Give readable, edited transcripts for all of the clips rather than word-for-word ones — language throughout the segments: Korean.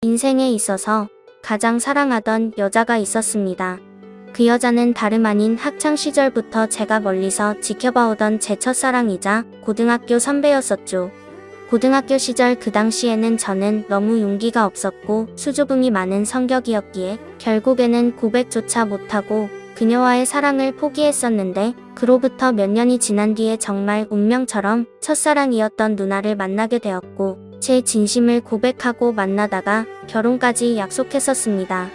인생에 있어서 가장 사랑하던 여자가 있었습니다. 그 여자는 다름 아닌 학창 시절부터 제가 멀리서 지켜봐오던 제 첫사랑이자 고등학교 선배였었죠. 고등학교 시절 그 당시에는 저는 너무 용기가 없었고 수줍음이 많은 성격이었기에 결국에는 고백조차 못하고 그녀와의 사랑을 포기했었는데, 그로부터 몇 년이 지난 뒤에 정말 운명처럼 첫사랑이었던 누나를 만나게 되었고 제 진심을 고백하고 만나다가 결혼까지 약속했었습니다.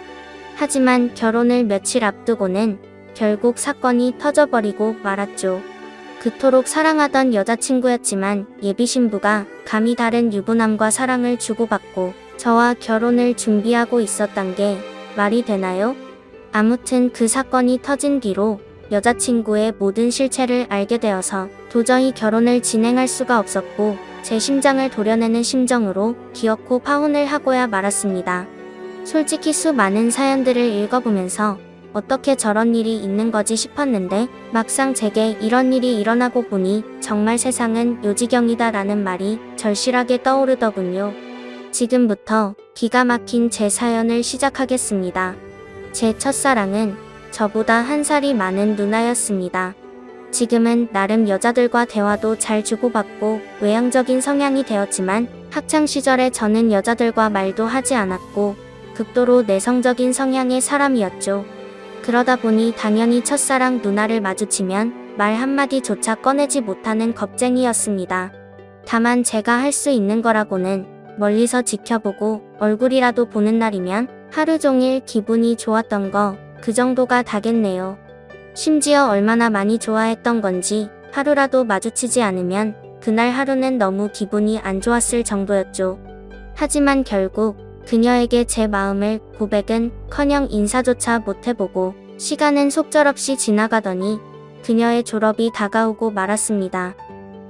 하지만 결혼을 며칠 앞두고는 결국 사건이 터져버리고 말았죠. 그토록 사랑하던 여자친구였지만 예비 신부가 감히 다른 유부남과 사랑을 주고받고 저와 결혼을 준비하고 있었단 게 말이 되나요? 아무튼 그 사건이 터진 뒤로 여자친구의 모든 실체를 알게 되어서 도저히 결혼을 진행할 수가 없었고 제 심장을 도려내는 심정으로 기어코 파혼을 하고야 말았습니다. 솔직히 수많은 사연들을 읽어보면서 어떻게 저런 일이 있는 거지 싶었는데, 막상 제게 이런 일이 일어나고 보니 정말 세상은 요지경이다라는 말이 절실하게 떠오르더군요. 지금부터 기가 막힌 제 사연을 시작하겠습니다. 제 첫사랑은 저보다 1살이 많은 누나였습니다. 지금은 나름 여자들과 대화도 잘 주고받고 외향적인 성향이 되었지만, 학창 시절에 저는 여자들과 말도 하지 않았고 극도로 내성적인 성향의 사람이었죠. 그러다 보니 당연히 첫사랑 누나를 마주치면 말 한마디조차 꺼내지 못하는 겁쟁이였습니다. 다만 제가 할 수 있는 거라고는 멀리서 지켜보고 얼굴이라도 보는 날이면 하루 종일 기분이 좋았던 거, 그 정도가 다겠네요. 심지어 얼마나 많이 좋아했던 건지 하루라도 마주치지 않으면 그날 하루는 너무 기분이 안 좋았을 정도였죠. 하지만 결국 그녀에게 제 마음을 고백은커녕 인사조차 못해보고 시간은 속절없이 지나가더니 그녀의 졸업이 다가오고 말았습니다.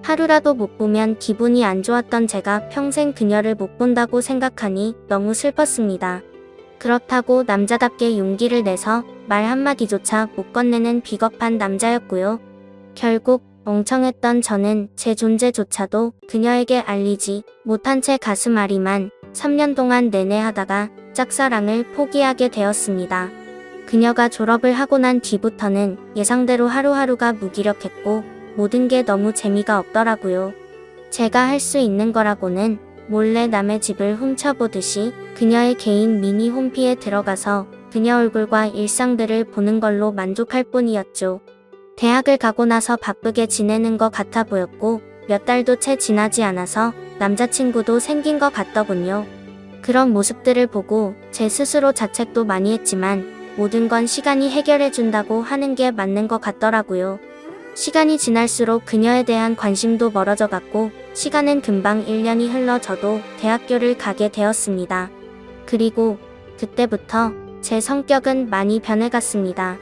하루라도 못 보면 기분이 안 좋았던 제가 평생 그녀를 못 본다고 생각하니 너무 슬펐습니다. 그렇다고 남자답게 용기를 내서 말 한마디조차 못 건네는 비겁한 남자였고요. 결국 멍청했던 저는 제 존재조차도 그녀에게 알리지 못한 채 가슴 앓이만 3년 동안 내내 하다가 짝사랑을 포기하게 되었습니다. 그녀가 졸업을 하고 난 뒤부터는 예상대로 하루하루가 무기력했고 모든 게 너무 재미가 없더라고요. 제가 할 수 있는 거라고는 몰래 남의 집을 훔쳐보듯이 그녀의 개인 미니 홈피에 들어가서 그녀 얼굴과 일상들을 보는 걸로 만족할 뿐이었죠. 대학을 가고 나서 바쁘게 지내는 것 같아 보였고 몇 달도 채 지나지 않아서 남자친구도 생긴 것 같더군요. 그런 모습들을 보고 제 스스로 자책도 많이 했지만 모든 건 시간이 해결해준다고 하는 게 맞는 것 같더라고요. 시간이 지날수록 그녀에 대한 관심도 멀어져 갔고 시간은 금방 1년이 흘러 저도 대학교를 가게 되었습니다. 그리고 그때부터 제 성격은 많이 변해갔습니다.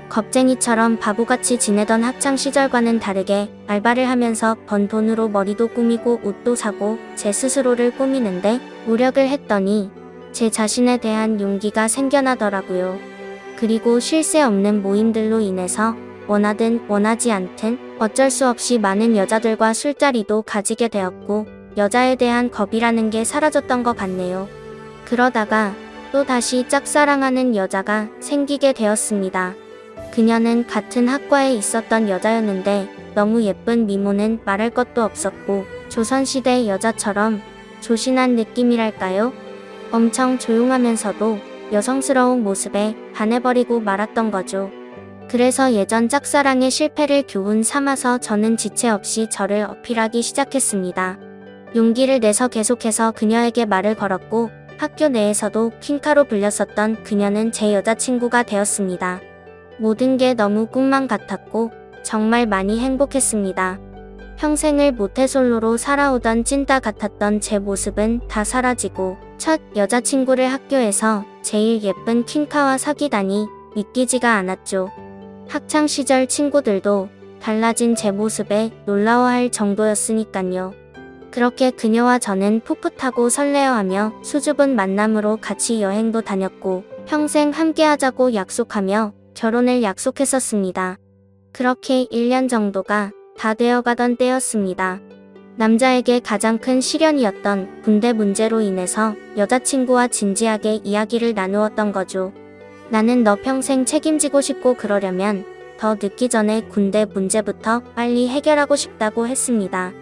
겁쟁이처럼 바보같이 지내던 학창 시절과는 다르게 알바를 하면서 번 돈으로 머리도 꾸미고 옷도 사고 제 스스로를 꾸미는데 노력을 했더니 제 자신에 대한 용기가 생겨나더라고요. 그리고 쉴 새 없는 모임들로 인해서 원하든 원하지 않든 어쩔 수 없이 많은 여자들과 술자리도 가지게 되었고 여자에 대한 겁이라는 게 사라졌던 것 같네요. 그러다가 또 다시 짝사랑하는 여자가 생기게 되었습니다. 그녀는 같은 학과에 있었던 여자였는데 너무 예쁜 미모는 말할 것도 없었고 조선시대 여자처럼 조신한 느낌이랄까요? 엄청 조용하면서도 여성스러운 모습에 반해버리고 말았던 거죠. 그래서 예전 짝사랑의 실패를 교훈 삼아서 저는 지체 없이 저를 어필하기 시작했습니다. 용기를 내서 계속해서 그녀에게 말을 걸었고 학교 내에서도 퀸카로 불렸었던 그녀는 제 여자친구가 되었습니다. 모든 게 너무 꿈만 같았고 정말 많이 행복했습니다. 평생을 모태솔로로 살아오던 찐따 같았던 제 모습은 다 사라지고 첫 여자친구를 학교에서 제일 예쁜 퀸카와 사귀다니 믿기지가 않았죠. 학창시절 친구들도 달라진 제 모습에 놀라워할 정도였으니깐요. 그렇게 그녀와 저는 풋풋하고 설레어하며 수줍은 만남으로 같이 여행도 다녔고 평생 함께하자고 약속하며 결혼을 약속했었습니다. 그렇게 1년 정도가 다 되어가던 때였습니다. 남자에게 가장 큰 시련이었던 군대 문제로 인해서 여자친구와 진지하게 이야기를 나누었던 거죠. 나는 너 평생 책임지고 싶고 그러려면 더 늦기 전에 군대 문제부터 빨리 해결하고 싶다고 했습니다.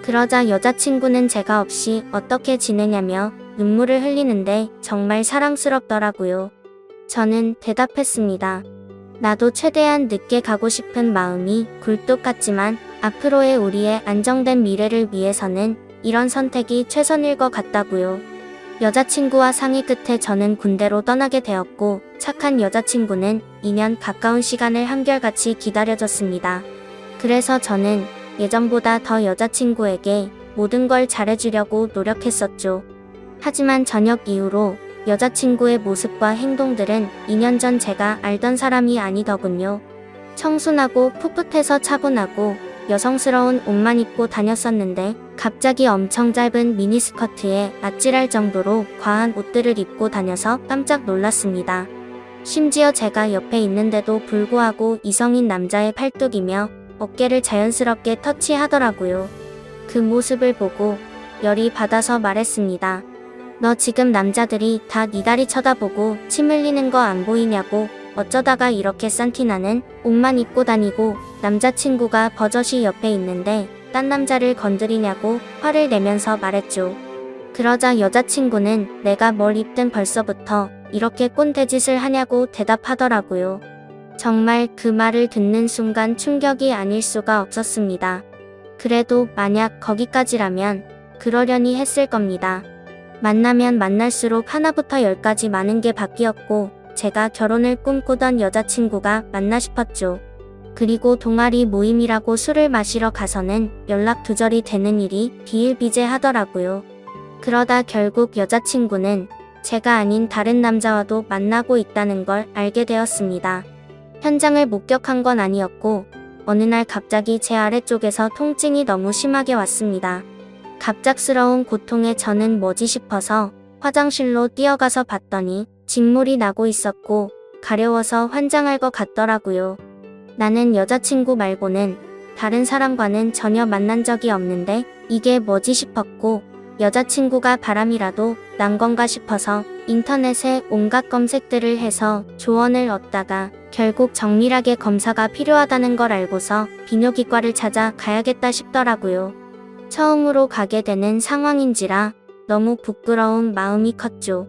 그러자 여자친구는 제가 없이 어떻게 지내냐며 눈물을 흘리는데 정말 사랑스럽더라고요. 저는 대답했습니다. 나도 최대한 늦게 가고 싶은 마음이 굴뚝 같지만 앞으로의 우리의 안정된 미래를 위해서는 이런 선택이 최선일 것 같다고요. 여자친구와 상의 끝에 저는 군대로 떠나게 되었고 착한 여자친구는 2년 가까운 시간을 한결같이 기다려줬습니다. 그래서 저는 예전보다 더 여자친구에게 모든 걸 잘해주려고 노력했었죠. 하지만 저녁 이후로 여자친구의 모습과 행동들은 2년 전 제가 알던 사람이 아니더군요. 청순하고 풋풋해서 차분하고 여성스러운 옷만 입고 다녔었는데 갑자기 엄청 짧은 미니스커트에 아찔할 정도로 과한 옷들을 입고 다녀서 깜짝 놀랐습니다. 심지어 제가 옆에 있는데도 불구하고 이성인 남자의 팔뚝이며 어깨를 자연스럽게 터치하더라고요. 그 모습을 보고 열이 받아서 말했습니다. 너 지금 남자들이 다 네 다리 쳐다보고 침 흘리는 거 안 보이냐고. 어쩌다가 이렇게 싼티나는 옷만 입고 다니고 남자친구가 버젓이 옆에 있는데 딴 남자를 건드리냐고 화를 내면서 말했죠. 그러자 여자친구는 내가 뭘 입든 벌써부터 이렇게 꼰대짓을 하냐고 대답하더라고요. 정말 그 말을 듣는 순간 충격이 아닐 수가 없었습니다. 그래도 만약 거기까지라면 그러려니 했을 겁니다. 만나면 만날수록 하나부터 열까지 많은 게 바뀌었고 제가 결혼을 꿈꾸던 여자친구가 맞나 싶었죠. 그리고 동아리 모임이라고 술을 마시러 가서는 연락 두절이 되는 일이 비일비재하더라고요. 그러다 결국 여자친구는 제가 아닌 다른 남자와도 만나고 있다는 걸 알게 되었습니다. 현장을 목격한 건 아니었고 어느 날 갑자기 제 아래쪽에서 통증이 너무 심하게 왔습니다. 갑작스러운 고통에 저는 뭐지 싶어서 화장실로 뛰어가서 봤더니 진물이 나고 있었고 가려워서 환장할 것 같더라고요. 나는 여자친구 말고는 다른 사람과는 전혀 만난 적이 없는데 이게 뭐지 싶었고 여자친구가 바람이라도 난 건가 싶어서 인터넷에 온갖 검색들을 해서 조언을 얻다가 결국 정밀하게 검사가 필요하다는 걸 알고서 비뇨기과를 찾아 가야겠다 싶더라고요. 처음으로 가게 되는 상황인지라 너무 부끄러운 마음이 컸죠.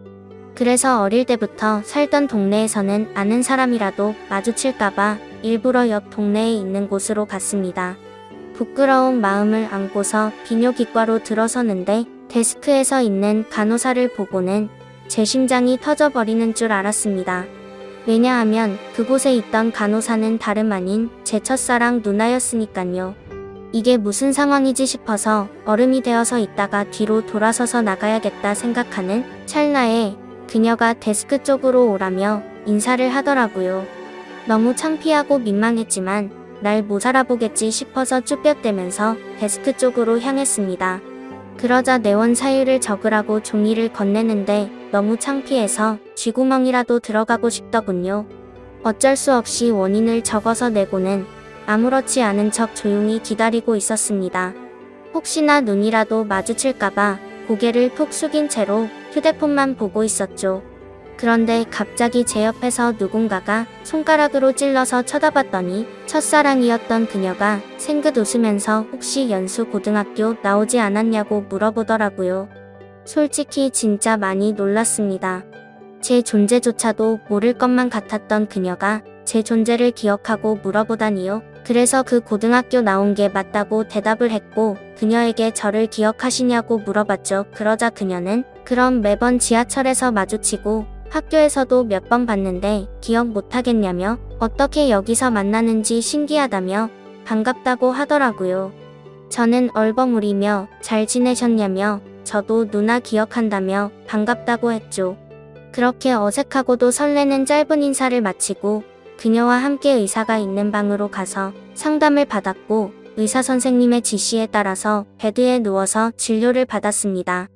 그래서 어릴 때부터 살던 동네에서는 아는 사람이라도 마주칠까봐 일부러 옆 동네에 있는 곳으로 갔습니다. 부끄러운 마음을 안고서 비뇨기과로 들어서는데 데스크에서 있는 간호사를 보고는 제 심장이 터져버리는 줄 알았습니다. 왜냐하면 그곳에 있던 간호사는 다름 아닌 제 첫사랑 누나였으니깐요. 이게 무슨 상황이지 싶어서 얼음이 되어서 있다가 뒤로 돌아서서 나가야겠다 생각하는 찰나에 그녀가 데스크 쪽으로 오라며 인사를 하더라고요. 너무 창피하고 민망했지만 날 못 알아보겠지 싶어서 쭈뼛대면서 데스크 쪽으로 향했습니다. 그러자 내원 사유를 적으라고 종이를 건네는데 너무 창피해서 쥐구멍이라도 들어가고 싶더군요. 어쩔 수 없이 원인을 적어서 내고는 아무렇지 않은 척 조용히 기다리고 있었습니다. 혹시나 눈이라도 마주칠까봐 고개를 푹 숙인 채로 휴대폰만 보고 있었죠. 그런데 갑자기 제 옆에서 누군가가 손가락으로 찔러서 쳐다봤더니 첫사랑이었던 그녀가 생긋 웃으면서 혹시 연수 고등학교 나오지 않았냐고 물어보더라고요. 솔직히 진짜 많이 놀랐습니다. 제 존재조차도 모를 것만 같았던 그녀가 제 존재를 기억하고 물어보다니요. 그래서 그 고등학교 나온 게 맞다고 대답을 했고 그녀에게 저를 기억하시냐고 물어봤죠. 그러자 그녀는 그럼 매번 지하철에서 마주치고 학교에서도 몇 번 봤는데 기억 못하겠냐며 어떻게 여기서 만나는지 신기하다며 반갑다고 하더라고요. 저는 얼버무리며 잘 지내셨냐며 저도 누나 기억한다며 반갑다고 했죠. 그렇게 어색하고도 설레는 짧은 인사를 마치고 그녀와 함께 의사가 있는 방으로 가서 상담을 받았고 의사 선생님의 지시에 따라서 베드에 누워서 진료를 받았습니다.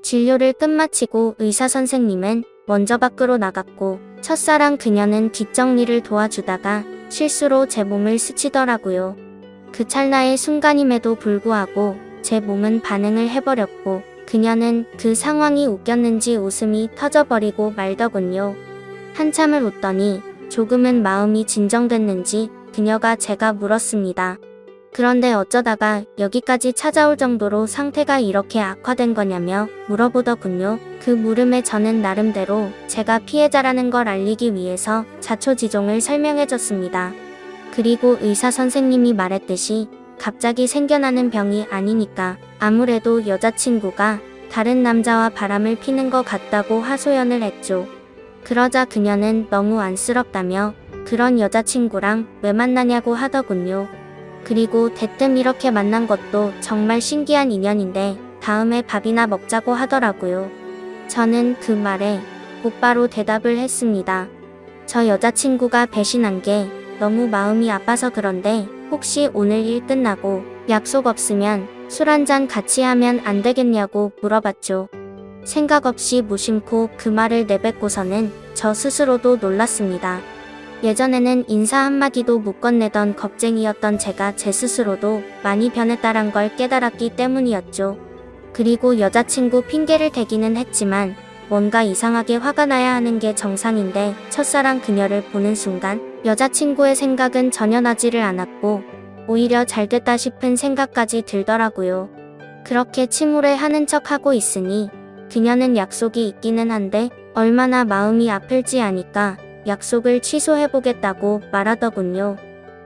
진료를 끝마치고 의사 선생님은 먼저 밖으로 나갔고 첫사랑 그녀는 뒷정리를 도와주다가 실수로 제 몸을 스치더라고요. 그 찰나의 순간임에도 불구하고 제 몸은 반응을 해버렸고 그녀는 그 상황이 웃겼는지 웃음이 터져버리고 말더군요. 한참을 웃더니 조금은 마음이 진정됐는지 그녀가 제가 물었습니다. 그런데 어쩌다가 여기까지 찾아올 정도로 상태가 이렇게 악화된 거냐며 물어보더군요. 그 물음에 저는 나름대로 제가 피해자라는 걸 알리기 위해서 자초지종을 설명해줬습니다. 그리고 의사 선생님이 말했듯이 갑자기 생겨나는 병이 아니니까 아무래도 여자친구가 다른 남자와 바람을 피는 것 같다고 하소연을 했죠. 그러자 그녀는 너무 안쓰럽다며 그런 여자친구랑 왜 만나냐고 하더군요. 그리고 대뜸 이렇게 만난 것도 정말 신기한 인연인데 다음에 밥이나 먹자고 하더라고요. 저는 그 말에 곧바로 대답을 했습니다. 저 여자친구가 배신한 게 너무 마음이 아파서 그런데 혹시 오늘 일 끝나고 약속 없으면 술 한잔 같이 하면 안 되겠냐고 물어봤죠. 생각 없이 무심코 그 말을 내뱉고서는 저 스스로도 놀랐습니다. 예전에는 인사 한마디도 못 건네던 겁쟁이였던 제가 제 스스로도 많이 변했다란 걸 깨달았기 때문이었죠. 그리고 여자친구 핑계를 대기는 했지만 뭔가 이상하게 화가 나야 하는 게 정상인데 첫사랑 그녀를 보는 순간 여자친구의 생각은 전혀 나지를 않았고 오히려 잘됐다 싶은 생각까지 들더라고요. 그렇게 침울해하는 척하고 있으니 그녀는 약속이 있기는 한데 얼마나 마음이 아플지 아니까 약속을 취소해보겠다고 말하더군요.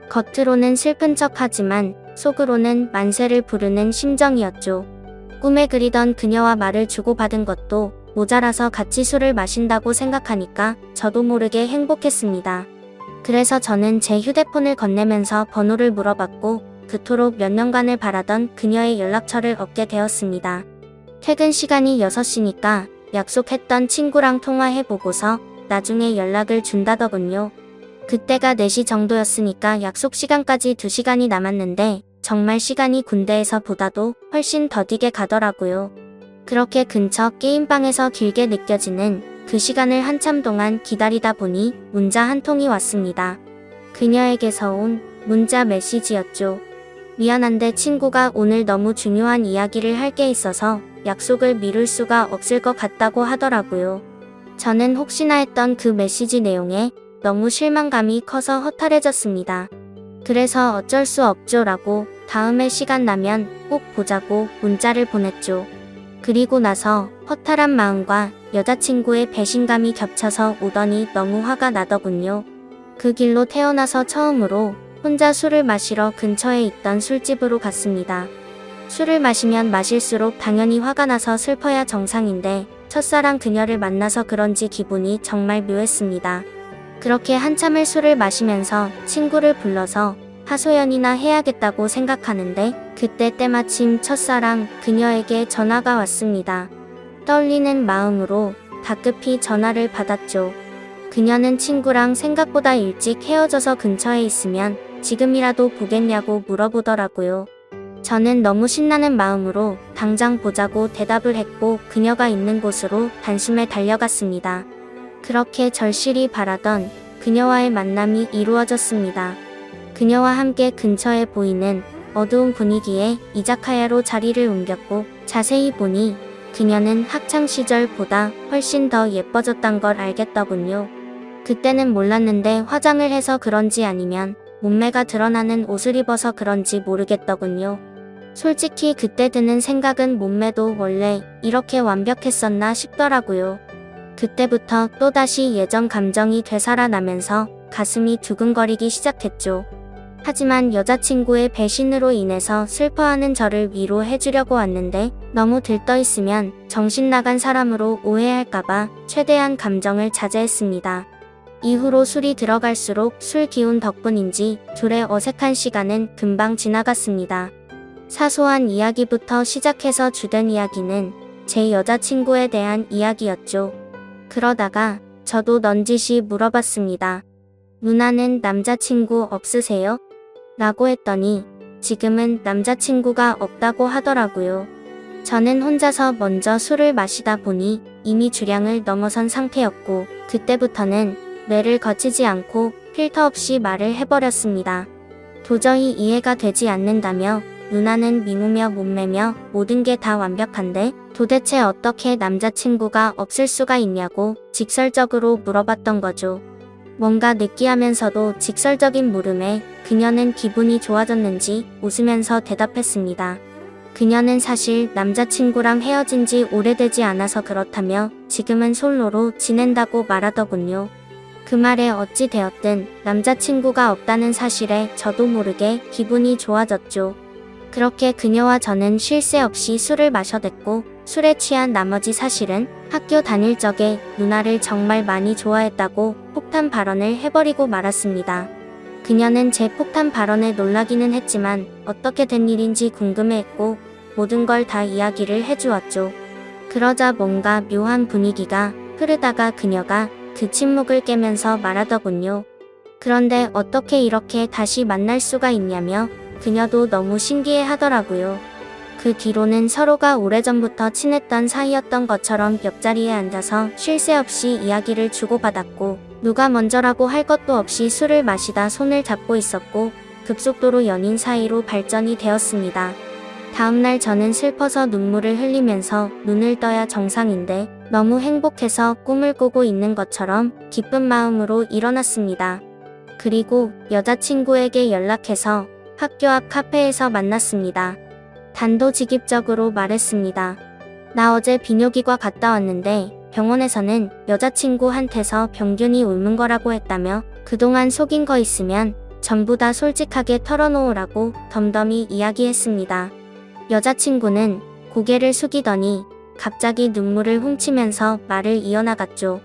겉으로는 슬픈 척하지만 속으로는 만세를 부르는 심정이었죠. 꿈에 그리던 그녀와 말을 주고받은 것도 모자라서 같이 술을 마신다고 생각하니까 저도 모르게 행복했습니다. 그래서 저는 제 휴대폰을 건네면서 번호를 물어봤고 그토록 몇 년간을 바라던 그녀의 연락처를 얻게 되었습니다. 퇴근 시간이 6시니까 약속했던 친구랑 통화해보고서 나중에 연락을 준다더군요. 그때가 4시 정도였으니까 약속 시간까지 2시간이 남았는데 정말 시간이 군대에서 보다도 훨씬 더디게 가더라고요. 그렇게 근처 게임방에서 길게 느껴지는 그 시간을 한참 동안 기다리다 보니 문자 한 통이 왔습니다. 그녀에게서 온 문자 메시지였죠. 미안한데 친구가 오늘 너무 중요한 이야기를 할 게 있어서 약속을 미룰 수가 없을 것 같다고 하더라고요. 저는 혹시나 했던 그 메시지 내용에 너무 실망감이 커서 허탈해졌습니다. 그래서 어쩔 수 없죠 라고 다음에 시간 나면 꼭 보자고 문자를 보냈죠. 그리고 나서 허탈한 마음과 여자친구의 배신감이 겹쳐서 오더니 너무 화가 나더군요. 그 길로 태어나서 처음으로 혼자 술을 마시러 근처에 있던 술집으로 갔습니다. 술을 마시면 마실수록 당연히 화가 나서 슬퍼야 정상인데 첫사랑 그녀를 만나서 그런지 기분이 정말 묘했습니다. 그렇게 한참을 술을 마시면서 친구를 불러서 하소연이나 해야겠다고 생각하는데 그때 때마침 첫사랑 그녀에게 전화가 왔습니다. 떨리는 마음으로 다급히 전화를 받았죠. 그녀는 친구랑 생각보다 일찍 헤어져서 근처에 있으면 지금이라도 보겠냐고 물어보더라고요. 저는 너무 신나는 마음으로 당장 보자고 대답을 했고 그녀가 있는 곳으로 단숨에 달려갔습니다. 그렇게 절실히 바라던 그녀와의 만남이 이루어졌습니다. 그녀와 함께 근처에 보이는 어두운 분위기에 이자카야로 자리를 옮겼고 자세히 보니 그녀는 학창시절보다 훨씬 더 예뻐졌단 걸 알겠더군요. 그때는 몰랐는데 화장을 해서 그런지 아니면 몸매가 드러나는 옷을 입어서 그런지 모르겠더군요. 솔직히 그때 드는 생각은 몸매도 원래 이렇게 완벽했었나 싶더라고요. 그때부터 또다시 예전 감정이 되살아나면서 가슴이 두근거리기 시작했죠. 하지만 여자친구의 배신으로 인해서 슬퍼하는 저를 위로해주려고 왔는데 너무 들떠있으면 정신 나간 사람으로 오해할까봐 최대한 감정을 자제했습니다. 이후로 술이 들어갈수록 술 기운 덕분인지 둘의 어색한 시간은 금방 지나갔습니다. 사소한 이야기부터 시작해서 주된 이야기는 제 여자친구에 대한 이야기였죠. 그러다가 저도 넌지시 물어봤습니다. 누나는 남자친구 없으세요? 라고 했더니 지금은 남자친구가 없다고 하더라고요. 저는 혼자서 먼저 술을 마시다 보니 이미 주량을 넘어선 상태였고 그때부터는 뇌를 거치지 않고 필터 없이 말을 해버렸습니다. 도저히 이해가 되지 않는다며 누나는 미모며 몸매며 모든 게 다 완벽한데 도대체 어떻게 남자친구가 없을 수가 있냐고 직설적으로 물어봤던 거죠. 뭔가 느끼하면서도 직설적인 물음에 그녀는 기분이 좋아졌는지 웃으면서 대답했습니다. 그녀는 사실 남자친구랑 헤어진 지 오래되지 않아서 그렇다며 지금은 솔로로 지낸다고 말하더군요. 그 말에 어찌 되었든 남자친구가 없다는 사실에 저도 모르게 기분이 좋아졌죠. 그렇게 그녀와 저는 쉴 새 없이 술을 마셔댔고 술에 취한 나머지 사실은 학교 다닐 적에 누나를 정말 많이 좋아했다고 폭탄 발언을 해버리고 말았습니다. 그녀는 제 폭탄 발언에 놀라기는 했지만 어떻게 된 일인지 궁금해했고 모든 걸 다 이야기를 해주었죠. 그러자 뭔가 묘한 분위기가 흐르다가 그녀가 그 침묵을 깨면서 말하더군요. 그런데 어떻게 이렇게 다시 만날 수가 있냐며 그녀도 너무 신기해 하더라고요. 그 뒤로는 서로가 오래전부터 친했던 사이였던 것처럼 옆자리에 앉아서 쉴 새 없이 이야기를 주고받았고 누가 먼저라고 할 것도 없이 술을 마시다 손을 잡고 있었고 급속도로 연인 사이로 발전이 되었습니다. 다음날 저는 슬퍼서 눈물을 흘리면서 눈을 떠야 정상인데 너무 행복해서 꿈을 꾸고 있는 것처럼 기쁜 마음으로 일어났습니다. 그리고 여자친구에게 연락해서 학교 앞 카페에서 만났습니다. 단도직입적으로 말했습니다. 나 어제 비뇨기과 갔다 왔는데 병원에서는 여자친구한테서 병균이 옮은 거라고 했다며 그동안 속인 거 있으면 전부 다 솔직하게 털어놓으라고 덤덤히 이야기했습니다. 여자친구는 고개를 숙이더니 갑자기 눈물을 훔치면서 말을 이어나갔죠.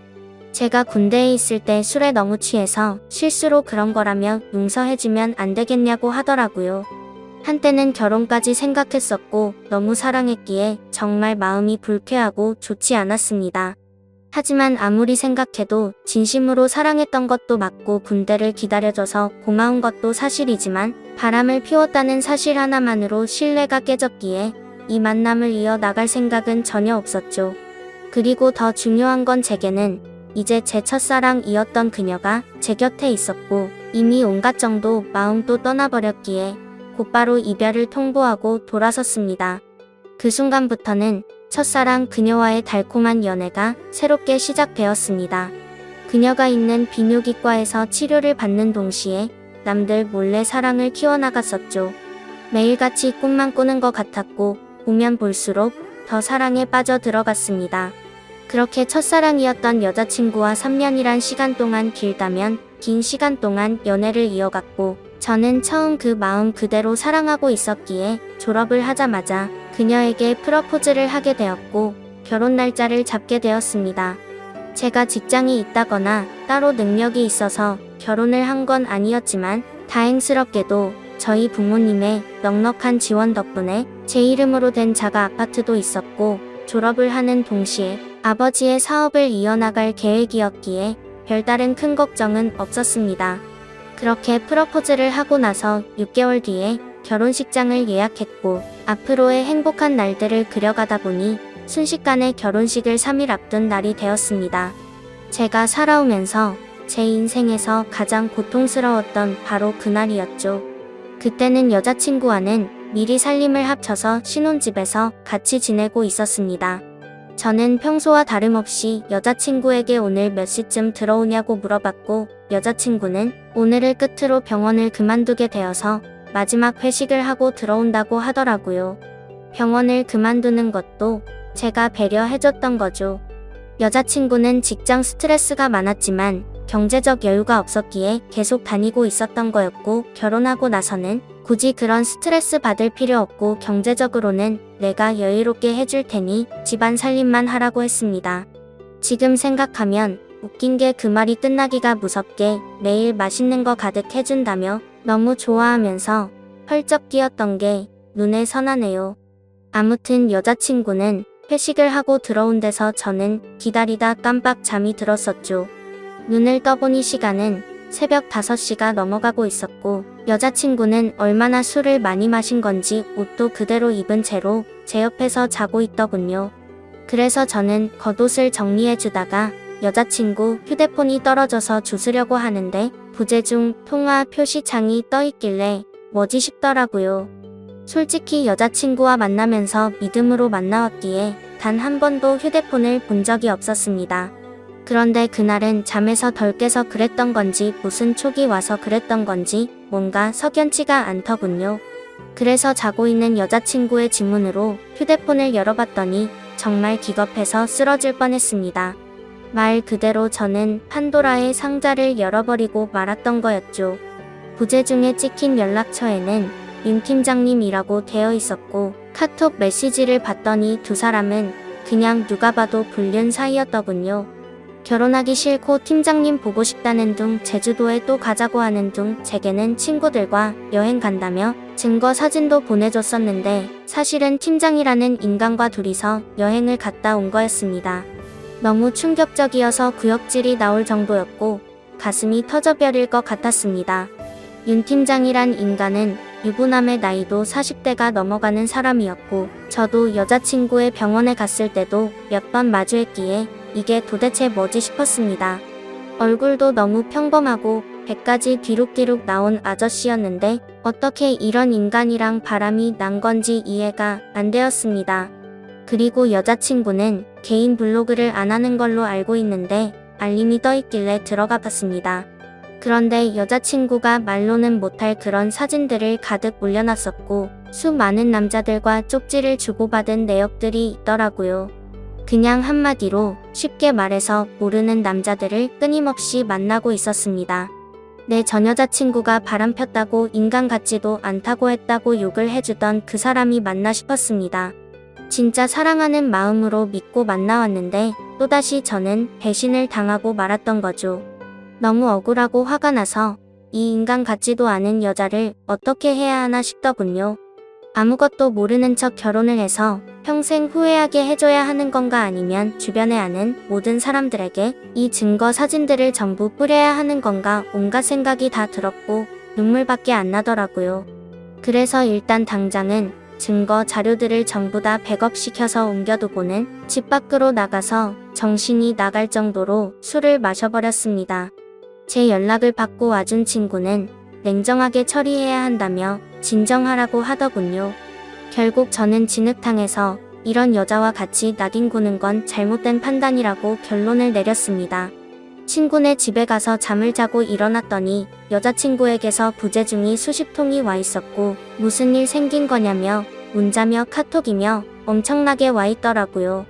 제가 군대에 있을 때 술에 너무 취해서 실수로 그런 거라며 용서해주면 안 되겠냐고 하더라고요. 한때는 결혼까지 생각했었고 너무 사랑했기에 정말 마음이 불쾌하고 좋지 않았습니다. 하지만 아무리 생각해도 진심으로 사랑했던 것도 맞고 군대를 기다려줘서 고마운 것도 사실이지만 바람을 피웠다는 사실 하나만으로 신뢰가 깨졌기에 이 만남을 이어나갈 생각은 전혀 없었죠. 그리고 더 중요한 건 제게는 이제 제 첫사랑이었던 그녀가 제 곁에 있었고 이미 온갖 정도 마음도 떠나버렸기에 곧바로 이별을 통보하고 돌아섰습니다. 그 순간부터는 첫사랑 그녀와의 달콤한 연애가 새롭게 시작되었습니다. 그녀가 있는 비뇨기과에서 치료를 받는 동시에 남들 몰래 사랑을 키워나갔었죠. 매일같이 꿈만 꾸는 것 같았고 보면 볼수록 더 사랑에 빠져 들어갔습니다. 그렇게 첫사랑이었던 여자친구와 3년이란 시간 동안 길다면 긴 시간 동안 연애를 이어갔고 저는 처음 그 마음 그대로 사랑하고 있었기에 졸업을 하자마자 그녀에게 프러포즈를 하게 되었고 결혼 날짜를 잡게 되었습니다. 제가 직장이 있다거나 따로 능력이 있어서 결혼을 한 건 아니었지만 다행스럽게도 저희 부모님의 넉넉한 지원 덕분에 제 이름으로 된 자가 아파트도 있었고 졸업을 하는 동시에 아버지의 사업을 이어나갈 계획이었기에 별다른 큰 걱정은 없었습니다. 그렇게 프러포즈를 하고 나서 6개월 뒤에 결혼식장을 예약했고 앞으로의 행복한 날들을 그려가다 보니 순식간에 결혼식을 3일 앞둔 날이 되었습니다. 제가 살아오면서 제 인생에서 가장 고통스러웠던 바로 그날이었죠. 그때는 여자친구와는 미리 살림을 합쳐서 신혼집에서 같이 지내고 있었습니다. 저는 평소와 다름없이 여자친구에게 오늘 몇 시쯤 들어오냐고 물어봤고 여자친구는 오늘을 끝으로 병원을 그만두게 되어서 마지막 회식을 하고 들어온다고 하더라고요. 병원을 그만두는 것도 제가 배려해줬던 거죠. 여자친구는 직장 스트레스가 많았지만 경제적 여유가 없었기에 계속 다니고 있었던 거였고 결혼하고 나서는 굳이 그런 스트레스 받을 필요 없고 경제적으로는 내가 여유롭게 해줄 테니 집안 살림만 하라고 했습니다. 지금 생각하면 웃긴 게 그 말이 끝나기가 무섭게 매일 맛있는 거 가득 해준다며 너무 좋아하면서 펄쩍 뛰었던 게 눈에 선하네요. 아무튼 여자친구는 회식을 하고 들어온 데서 저는 기다리다 깜빡 잠이 들었었죠. 눈을 떠보니 시간은 새벽 5시가 넘어가고 있었고 여자친구는 얼마나 술을 많이 마신 건지 옷도 그대로 입은 채로 제 옆에서 자고 있더군요. 그래서 저는 겉옷을 정리해주다가 여자친구 휴대폰이 떨어져서 주스려고 하는데 부재 중 통화 표시창이 떠있길래 뭐지 싶더라고요. 솔직히 여자친구와 만나면서 믿음으로 만나왔기에 단 한 번도 휴대폰을 본 적이 없었습니다. 그런데 그날은 잠에서 덜 깨서 그랬던 건지 무슨 촉이 와서 그랬던 건지 뭔가 석연치가 않더군요. 그래서 자고 있는 여자친구의 지문으로 휴대폰을 열어봤더니 정말 기겁해서 쓰러질 뻔했습니다. 말 그대로 저는 판도라의 상자를 열어버리고 말았던 거였죠. 부재 중에 찍힌 연락처에는 윤 팀장님이라고 되어 있었고 카톡 메시지를 봤더니 두 사람은 그냥 누가 봐도 불륜 사이였더군요. 결혼하기 싫고 팀장님 보고 싶다는 둥 제주도에 또 가자고 하는 둥 제게는 친구들과 여행 간다며 증거 사진도 보내줬었는데 사실은 팀장이라는 인간과 둘이서 여행을 갔다 온 거였습니다. 너무 충격적이어서 구역질이 나올 정도였고 가슴이 터져버릴 것 같았습니다. 윤 팀장이란 인간은 유부남의 나이도 40대가 넘어가는 사람이었고 저도 여자친구의 병원에 갔을 때도 몇 번 마주했기에 이게 도대체 뭐지 싶었습니다. 얼굴도 너무 평범하고 배까지 뒤룩뒤룩 나온 아저씨였는데 어떻게 이런 인간이랑 바람이 난 건지 이해가 안 되었습니다. 그리고 여자친구는 개인 블로그를 안 하는 걸로 알고 있는데 알림이 떠 있길래 들어가 봤습니다. 그런데 여자친구가 말로는 못할 그런 사진들을 가득 올려놨었고 수많은 남자들과 쪽지를 주고받은 내역들이 있더라고요. 그냥 한마디로 쉽게 말해서 모르는 남자들을 끊임없이 만나고 있었습니다. 내 전 여자친구가 바람 폈다고 인간 같지도 않다고 했다고 욕을 해주던 그 사람이 맞나 싶었습니다. 진짜 사랑하는 마음으로 믿고 만나왔는데 또다시 저는 배신을 당하고 말았던 거죠. 너무 억울하고 화가 나서 이 인간 같지도 않은 여자를 어떻게 해야 하나 싶더군요. 아무것도 모르는 척 결혼을 해서 평생 후회하게 해줘야 하는 건가 아니면 주변에 아는 모든 사람들에게 이 증거 사진들을 전부 뿌려야 하는 건가 온갖 생각이 다 들었고 눈물밖에 안 나더라고요. 그래서 일단 당장은 증거 자료들을 전부 다 백업시켜서 옮겨두고는 집 밖으로 나가서 정신이 나갈 정도로 술을 마셔버렸습니다. 제 연락을 받고 와준 친구는 냉정하게 처리해야 한다며 진정하라고 하더군요. 결국 저는 진흙탕에서 이런 여자와 같이 낙인구는 건 잘못된 판단이라고 결론을 내렸습니다. 친구네 집에 가서 잠을 자고 일어났더니 여자친구에게서 부재중이 수십 통이 와 있었고 무슨 일 생긴 거냐며 문자며 카톡이며 엄청나게 와 있더라고요.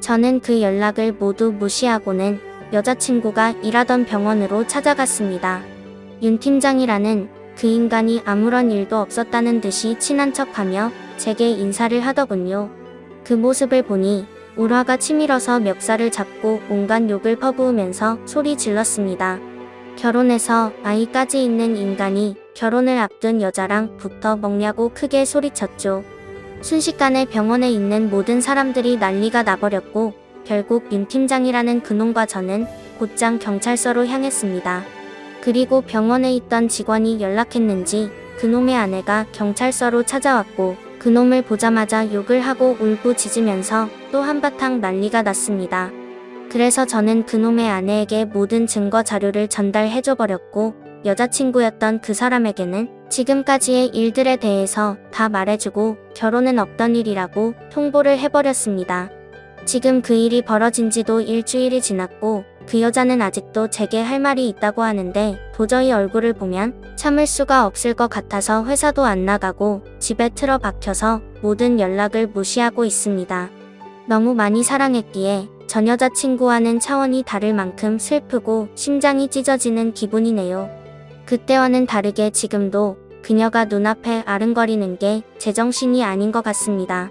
저는 그 연락을 모두 무시하고는 여자친구가 일하던 병원으로 찾아갔습니다. 윤 팀장이라는 그 인간이 아무런 일도 없었다는 듯이 친한 척하며 제게 인사를 하더군요. 그 모습을 보니 울화가 치밀어서 멱살을 잡고 온갖 욕을 퍼부으면서 소리 질렀습니다. 결혼해서 아이까지 있는 인간이 결혼을 앞둔 여자랑 붙어 먹냐고 크게 소리쳤죠. 순식간에 병원에 있는 모든 사람들이 난리가 나버렸고 결국 윤 팀장이라는 그놈과 저는 곧장 경찰서로 향했습니다. 그리고 병원에 있던 직원이 연락했는지 그놈의 아내가 경찰서로 찾아왔고 그놈을 보자마자 욕을 하고 울부짖으면서 또 한바탕 난리가 났습니다. 그래서 저는 그놈의 아내에게 모든 증거 자료를 전달해줘버렸고 여자친구였던 그 사람에게는 지금까지의 일들에 대해서 다 말해주고 결혼은 없던 일이라고 통보를 해버렸습니다. 지금 그 일이 벌어진 지도 일주일이 지났고 그 여자는 아직도 제게 할 말이 있다고 하는데 도저히 얼굴을 보면 참을 수가 없을 것 같아서 회사도 안 나가고 집에 틀어박혀서 모든 연락을 무시하고 있습니다. 너무 많이 사랑했기에 전 여자친구와는 차원이 다를 만큼 슬프고 심장이 찢어지는 기분이네요. 그때와는 다르게 지금도 그녀가 눈앞에 아른거리는 게 제정신이 아닌 것 같습니다.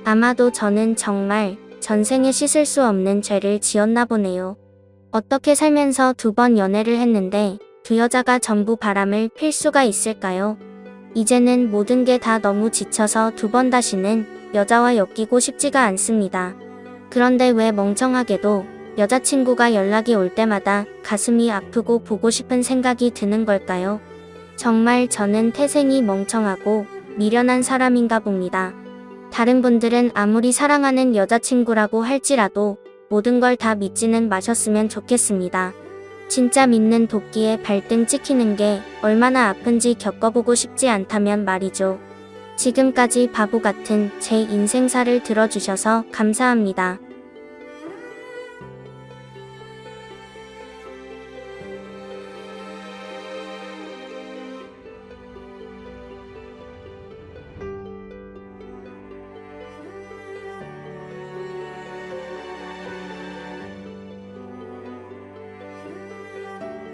아마도 저는 정말 전생에 씻을 수 없는 죄를 지었나 보네요. 어떻게 살면서 2번 연애를 했는데 두 여자가 전부 바람을 필 수가 있을까요? 이제는 모든 게 다 너무 지쳐서 2번 다시는 여자와 엮이고 싶지가 않습니다. 그런데 왜 멍청하게도 여자친구가 연락이 올 때마다 가슴이 아프고 보고 싶은 생각이 드는 걸까요? 정말 저는 태생이 멍청하고 미련한 사람인가 봅니다. 다른 분들은 아무리 사랑하는 여자친구라고 할지라도 모든 걸 다 믿지는 마셨으면 좋겠습니다. 진짜 믿는 도끼에 발등 찍히는 게 얼마나 아픈지 겪어보고 싶지 않다면 말이죠. 지금까지 바보 같은 제 인생사를 들어주셔서 감사합니다.